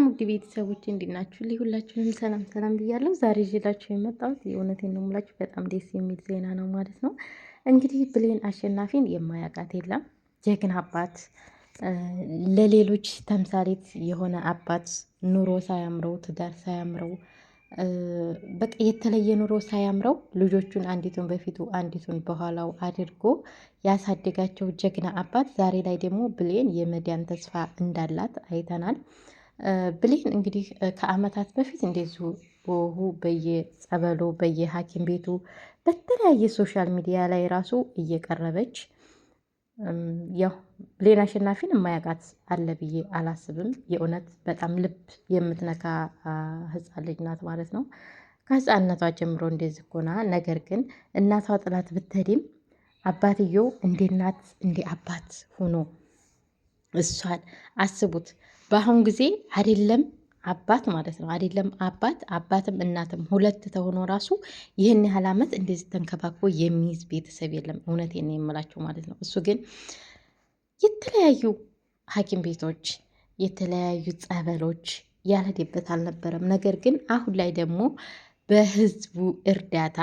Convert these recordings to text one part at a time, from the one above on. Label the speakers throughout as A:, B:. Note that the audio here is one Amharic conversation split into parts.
A: ሰላም ውድ ቤተሰቦች እንዴት ናችሁ? ሁላችሁንም ሰላም ሰላም ብያለሁ። ዛሬ ይዤላችሁ የመጣሁት የእውነቴን ነው የምላችሁ በጣም ደስ የሚል ዜና ነው ማለት ነው። እንግዲህ ብሌን አሸናፊን የማያውቃት የለም። ጀግና አባት፣ ለሌሎች ተምሳሌት የሆነ አባት፣ ኑሮ ሳያምረው ትዳር ሳያምረው በቃ የተለየ ኑሮ ሳያምረው ልጆቹን አንዲቱን በፊቱ አንዲቱን በኋላው አድርጎ ያሳደጋቸው ጀግና አባት ዛሬ ላይ ደግሞ ብሌን የመዳን ተስፋ እንዳላት አይተናል። ብሌን እንግዲህ ከአመታት በፊት እንደዚሁ በየጸበሉ በየሐኪም ቤቱ በተለያየ ሶሻል ሚዲያ ላይ ራሱ እየቀረበች ያው ብሌን አሸናፊን የማያውቃት አለ ብዬ አላስብም። የእውነት በጣም ልብ የምትነካ ህፃን ልጅ ናት ማለት ነው። ከህፃንነቷ ጀምሮ እንደዚህ ሆና ነገር ግን እናቷ ጥላት ብትሄድም አባትየው እንደ እናት እንደ አባት ሆኖ እሷን አስቡት። በአሁን ጊዜ አይደለም አባት ማለት ነው አይደለም አባትም እናትም ሁለት ተሆኖ ራሱ ይህን ያህል ዓመት እንደዚህ ተንከባክቦ የሚይዝ ቤተሰብ የለም። እውነቴን ነው የምላቸው ማለት ነው። እሱ ግን የተለያዩ ሐኪም ቤቶች የተለያዩ ጸበሎች ያልሄደበት አልነበረም። ነገር ግን አሁን ላይ ደግሞ በህዝቡ እርዳታ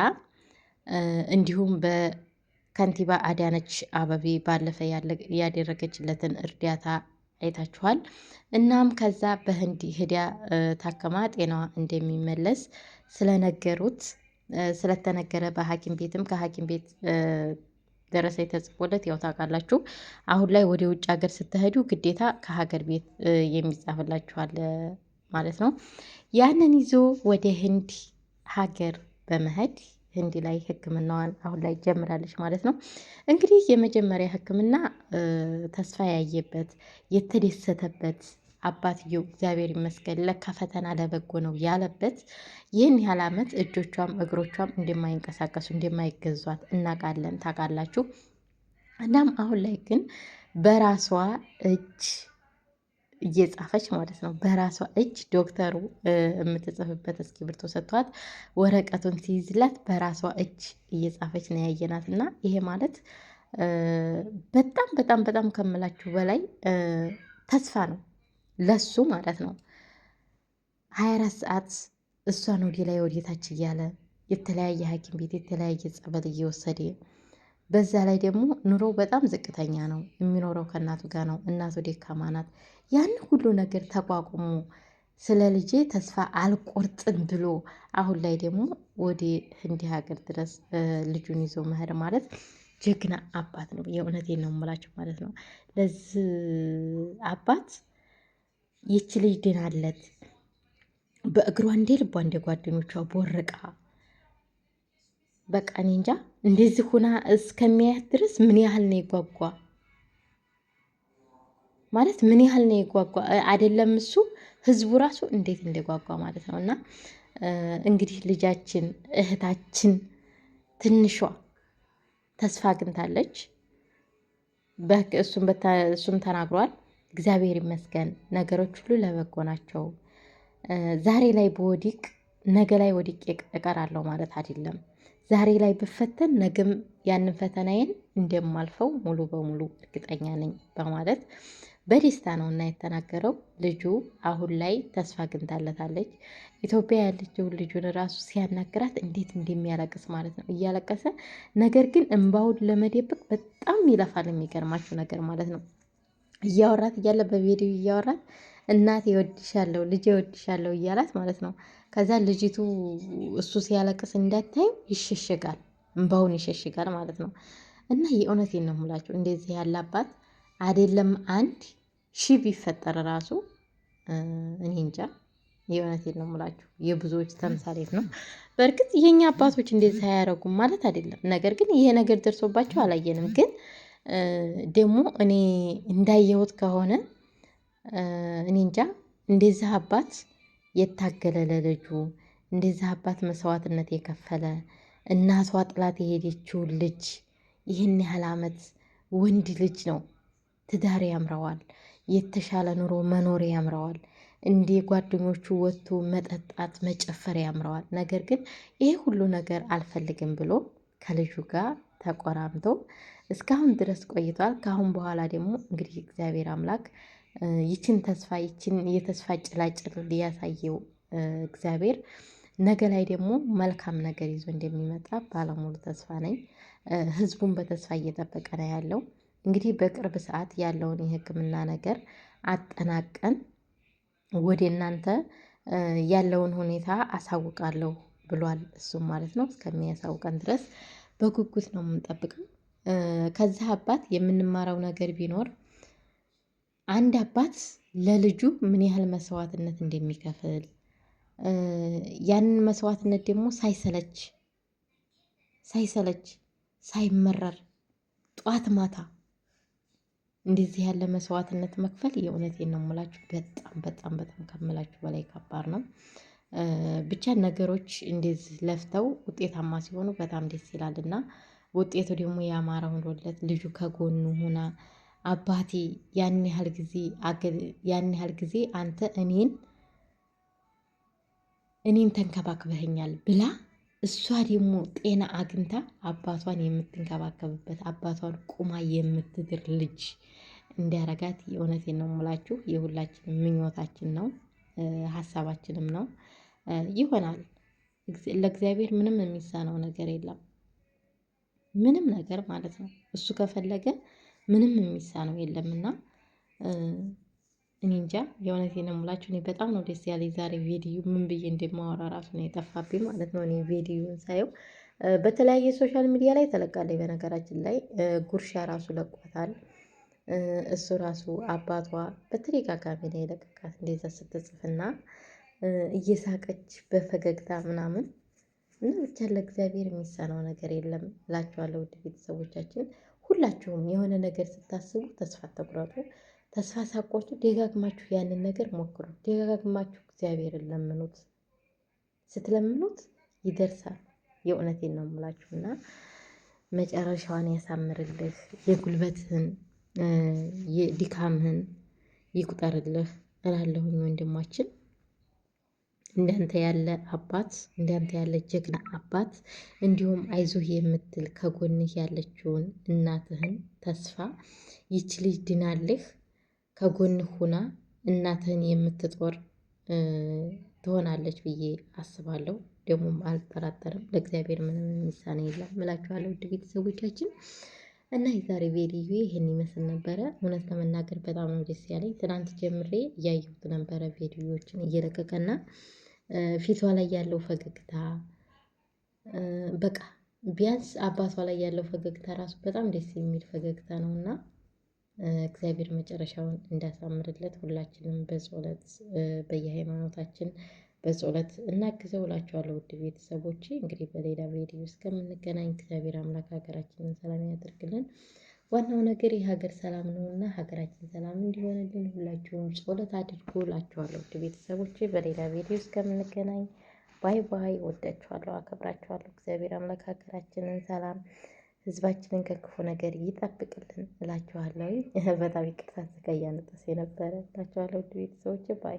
A: እንዲሁም በከንቲባ አዳነች አበቤ ባለፈ ያደረገችለትን እርዳታ አይታችኋል። እናም ከዛ በህንድ ሂዳ ታከማ ጤናዋ እንደሚመለስ ስለተነገረ በሐኪም ቤትም ከሐኪም ቤት ደረሰ የተጽፎለት ያው ታውቃላችሁ። አሁን ላይ ወደ ውጭ ሀገር ስትሄዱ ግዴታ ከሀገር ቤት የሚጻፍላችኋል ማለት ነው። ያንን ይዞ ወደ ህንድ ሀገር በመሄድ ህንድ ላይ ህክምናዋን አሁን ላይ ጀምራለች ማለት ነው። እንግዲህ የመጀመሪያ ህክምና ተስፋ ያየበት የተደሰተበት አባትየው እግዚአብሔር ይመስገን ለካ ፈተና ለበጎ ነው ያለበት ይህን ያህል ዓመት እጆቿም እግሮቿም እንደማይንቀሳቀሱ እንደማይገዟት እናውቃለን፣ ታውቃላችሁ። እናም አሁን ላይ ግን በራሷ እጅ እየጻፈች ማለት ነው። በራሷ እጅ ዶክተሩ የምትጽፍበት እስክሪብቶ ሰጥቷት ወረቀቱን ሲይዝላት በራሷ እጅ እየጻፈች ነው ያየናት። እና ይሄ ማለት በጣም በጣም በጣም ከምላችሁ በላይ ተስፋ ነው ለሱ ማለት ነው። 24 ሰዓት እሷን ወደ ላይ ወደታች እያለ የተለያየ ሐኪም ቤት የተለያየ ጸበል እየወሰደ በዛ ላይ ደግሞ ኑሮ በጣም ዝቅተኛ ነው። የሚኖረው ከእናቱ ጋር ነው። እናቱ ደካማ ናት። ያን ሁሉ ነገር ተቋቁሞ ስለ ልጄ ተስፋ አልቆርጥም ብሎ አሁን ላይ ደግሞ ወደ ህንድ ሀገር ድረስ ልጁን ይዞ መሄድ ማለት ጀግና አባት ነው። የእውነቴን ነው የምላቸው ማለት ነው። ለዚህ አባት ይቺ ልጅ ድናለት በእግሯ እንደ ልቧ እንደ ጓደኞቿ ቦርቃ በቃ እኔ እንጃ እንደዚህ ሁና እስከሚያያት ድረስ ምን ያህል ነው የጓጓ ማለት ምን ያህል ነው የጓጓ አይደለም እሱ ህዝቡ ራሱ እንዴት እንደጓጓ ማለት ነው። እና እንግዲህ ልጃችን እህታችን ትንሿ ተስፋ አግኝታለች። እሱም ተናግሯል። እግዚአብሔር ይመስገን ነገሮች ሁሉ ለበጎ ናቸው። ዛሬ ላይ በወዲቅ ነገ ላይ ወዲቅ እቀራለሁ ማለት አይደለም። ዛሬ ላይ ብፈተን ነገም ያንን ፈተናዬን እንደማልፈው ሙሉ በሙሉ እርግጠኛ ነኝ በማለት በደስታ ነው እና የተናገረው። ልጁ አሁን ላይ ተስፋ አግኝታለታለች። ኢትዮጵያ ያለችው ልጁን ራሱ ሲያናግራት እንዴት እንደሚያለቅስ ማለት ነው እያለቀሰ ነገር ግን እንባውን ለመደበቅ በጣም ይለፋል። የሚገርማችሁ ነገር ማለት ነው እያወራት እያለ በቪዲዮ እያወራት እናቴ እወድሻለሁ ልጄ እወድሻለሁ እያላት ማለት ነው። ከዛ ልጅቱ እሱ ሲያለቅስ እንዳታዩ ይሸሽጋል፣ እንባውን ይሸሽጋል ማለት ነው። እና የእውነቴን ነው የምላችሁ እንደዚህ ያለ አባት አይደለም አንድ ሺህ ቢፈጠር ራሱ እኔ እንጃ። የእውነቴን ነው የምላችሁ የብዙዎች ተምሳሌት ነው። በእርግጥ የኛ አባቶች እንደዚህ አያረጉም ማለት አይደለም። ነገር ግን ይሄ ነገር ደርሶባቸው አላየንም። ግን ደግሞ እኔ እንዳየሁት ከሆነ እኔ እንጃ እንደዚህ አባት የታገለ ለልጁ እንደዚህ አባት መስዋዕትነት የከፈለ እናቷ ጥላት የሄደችውን ልጅ ይህን ያህል ዓመት ወንድ ልጅ ነው። ትዳር ያምረዋል፣ የተሻለ ኑሮ መኖር ያምረዋል፣ እንደ ጓደኞቹ ወጥቶ መጠጣት መጨፈር ያምረዋል። ነገር ግን ይሄ ሁሉ ነገር አልፈልግም ብሎ ከልጁ ጋር ተቆራምቶ እስካሁን ድረስ ቆይቷል። ከአሁን በኋላ ደግሞ እንግዲህ እግዚአብሔር አምላክ ይችን ተስፋ ይችን የተስፋ ጭላጭል ሊያሳየው እግዚአብሔር ነገ ላይ ደግሞ መልካም ነገር ይዞ እንደሚመጣ ባለሙሉ ተስፋ ነኝ። ህዝቡን በተስፋ እየጠበቀ ነው ያለው። እንግዲህ በቅርብ ሰዓት ያለውን የሕክምና ነገር አጠናቀን ወደ እናንተ ያለውን ሁኔታ አሳውቃለሁ ብሏል። እሱም ማለት ነው እስከሚያሳውቀን ድረስ በጉጉት ነው የምንጠብቀው። ከዚህ አባት የምንማረው ነገር ቢኖር አንድ አባት ለልጁ ምን ያህል መስዋዕትነት እንደሚከፍል ያንን መስዋዕትነት ደግሞ ሳይሰለች ሳይመረር ጧት ማታ እንደዚህ ያለ መስዋዕትነት መክፈል የእውነቴን ነው የምላችሁ፣ በጣም በጣም በጣም ከምላችሁ በላይ ከባድ ነው። ብቻ ነገሮች እንደዚህ ለፍተው ውጤታማ ሲሆኑ በጣም ደስ ይላል እና ውጤቱ ደግሞ ያማረ ሆኖለት ልጁ ከጎኑ ሆና አባቴ ያን ያህል ጊዜ አንተ እኔን ተንከባክበኸኛል ብላ እሷ ደግሞ ጤና አግኝታ አባቷን የምትንከባከብበት አባቷን ቁማ የምትድር ልጅ እንዲያረጋት የእውነቴን ነው የምላችሁ የሁላችንም ምኞታችን ነው፣ ሀሳባችንም ነው። ይሆናል። ለእግዚአብሔር ምንም የሚሳነው ነገር የለም። ምንም ነገር ማለት ነው። እሱ ከፈለገ ምንም የሚሳነው የለምና እኔ እንጃ የእውነቴን ነው የምላችሁ። እኔ በጣም ነው ደስ ያለኝ ዛሬ ቪዲዮ ምን ብዬ እንደማወራ ራሱ ነው የጠፋብኝ ማለት ነው። እኔ ቪዲዮን ሳየው በተለያየ ሶሻል ሚዲያ ላይ ተለቃለች። በነገራችን ላይ ጉርሻ ራሱ ለቋታል። እሱ ራሱ አባቷ በተደጋጋሚ ነው የለቀቃት እንደዛ ስትጽፍና እየሳቀች በፈገግታ ምናምን እና ብቻ ለእግዚአብሔር የሚሳነው ነገር የለም እላችኋለሁ። ውድ ቤተሰቦቻችን ሁላችሁም የሆነ ነገር ስታስቡ ተስፋ አትቁረጡ። ተስፋ ሳቆርጡ ደጋግማችሁ ያንን ነገር ሞክሩ። ደጋግማችሁ እግዚአብሔርን ለምኑት። ስትለምኑት ይደርሳል። የእውነቴን ነው የምላችሁ እና መጨረሻዋን ያሳምርልህ። የጉልበትህን የድካምህን ይቁጠርልህ እላለሁኝ ወንድማችን። እንዳንተ ያለ አባት እንዳንተ ያለ ጀግና አባት እንዲሁም አይዞህ የምትል ከጎንህ ያለችውን እናትህን ተስፋ ይች ልጅ ድናልህ ከጎንህ ሁና እናትህን የምትጦር ትሆናለች ብዬ አስባለሁ። ደግሞም አልጠራጠርም። ለእግዚአብሔር ምንም የሚሳነው የለም እላችኋለሁ ውድ ቤተሰቦቻችን። እና የዛሬ ቪዲዮ ይህን ይመስል ነበረ። እውነት ለመናገር በጣም ነው ደስ ያለኝ። ትናንት ጀምሬ እያየሁት ነበረ ቪዲዮዎችን እየለቀቀና ፊቷ ላይ ያለው ፈገግታ በቃ ቢያንስ አባቷ ላይ ያለው ፈገግታ ራሱ በጣም ደስ የሚል ፈገግታ ነው እና እግዚአብሔር መጨረሻውን እንዳሳምርለት ሁላችንም በጸሎት በየሃይማኖታችን በጸሎት እናግዘው እላችኋለሁ ውድ ቤተሰቦቼ። እንግዲህ በሌላ ቪዲዮ እስከምንገናኝ እግዚአብሔር አምላክ ሀገራችንን ሰላም ያደርግልን። ዋናው ነገር የሀገር ሰላም ነውና ሀገራችን ሰላም እንዲሆንልን ሁላችሁም ጸሎት አድርጉ እላችኋለሁ ውድ ቤተሰቦቼ። በሌላ ቪዲዮ እስከምንገናኝ ባይ ባይ። ወዳችኋለሁ፣ አከብራችኋለሁ። እግዚአብሔር አምላክ ሀገራችንን ሰላም ህዝባችንን ከክፉ ነገር ይጠብቅልን እላችኋለሁ። በጣም ይቅርታ ስጋ እያነጠሰ የነበረ እላችኋለሁ ውድ ቤተሰቦቼ ባይ